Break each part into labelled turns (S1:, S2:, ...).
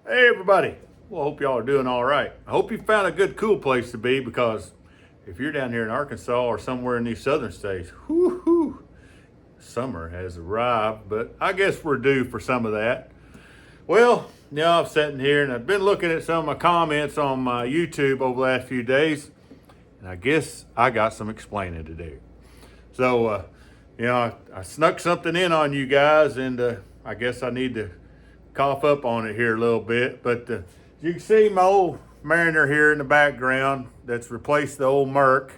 S1: Hey everybody, well, I hope y'all are doing all right. I hope you found a good cool place to be, because if you're down here in Arkansas or somewhere in these southern states, whoo, summer has arrived, but I guess we're due for some of that. Well, now I'm sitting here and I've been looking at some of my comments on my YouTube over the last few days, and I guess I got some explaining to do. So, I snuck something in on you guys, and I guess I need to cough up on it here a little bit. But you can see my old Mariner here in the background that's replaced the old Merc.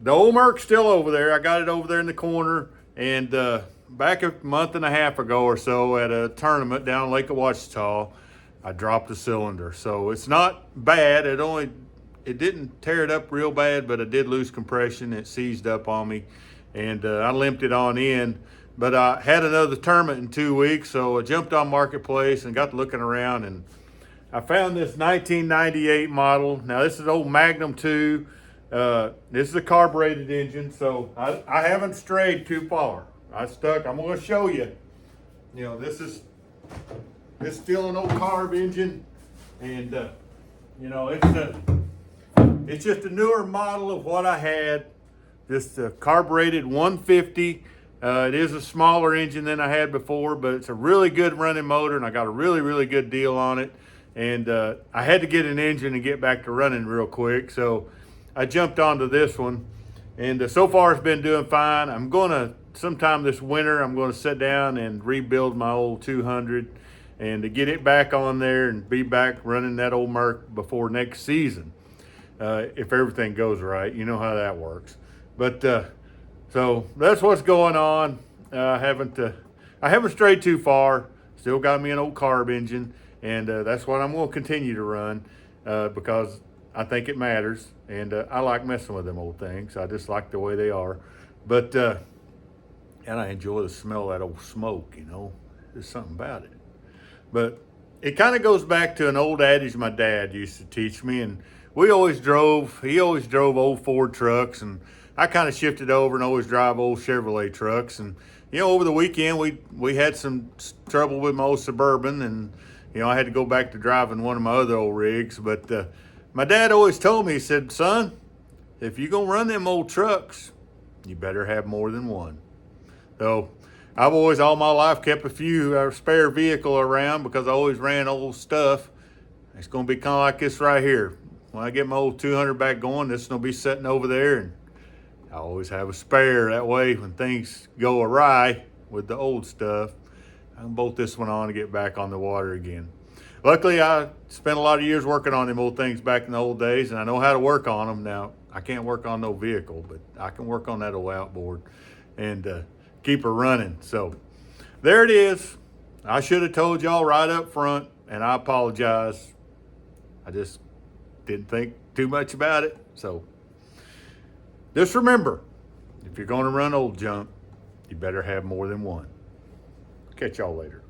S1: The old Merc's still over there. I got it over there in the corner. And back a month and a half ago or so at a tournament down Lake of Ouachita, I dropped a cylinder. So it's not bad. It didn't tear it up real bad, but I did lose compression. It seized up on me, and I limped it on in. But I had another tournament in 2 weeks, so I jumped on Marketplace and got looking around, and I found this 1998 model. Now, this is old Magnum 2. This is a carbureted engine, so I haven't strayed too far. I'm going to show you. This is still an old carb engine, and it's just a newer model of what I had. Just a carbureted 150. It is a smaller engine than I had before, but it's a really good running motor, and I got a really, really good deal on it. And I had to get an engine and get back to running real quick, so I jumped onto this one. And so far it's been doing fine. I'm going to, sometime this winter, I'm going to sit down and rebuild my old 200 and to get it back on there and be back running that old Merc before next season. If everything goes right, you know how that works. But so that's what's going on. I haven't strayed too far. Still got me an old carb engine, and that's what I'm going to continue to run because I think it matters, and I like messing with them old things. I just like the way they are. But and I enjoy the smell of that old smoke. There's something about it. But it kind of goes back to an old adage my dad used to teach me, and he always drove old Ford trucks, and I kind of shifted over and always drive old Chevrolet trucks. And, over the weekend, we had some trouble with my old Suburban, and, I had to go back to driving one of my other old rigs. But my dad always told me, he said, son, if you're going to run them old trucks, you better have more than one. So I've always, all my life, kept a few spare vehicle around because I always ran old stuff. It's going to be kind of like this right here. When I get my old 200 back going, this will be sitting over there, and I always have a spare. That way, when things go awry with the old stuff, I can bolt this one on and get back on the water again. Luckily, I spent a lot of years working on them old things back in the old days, and I know how to work on them. Now, I can't work on no vehicle, but I can work on that old outboard and keep her running. So there it is. I should have told y'all right up front, and I apologize. I just didn't think too much about it. So just remember, if you're going to run old junk, you better have more than one. Catch y'all later.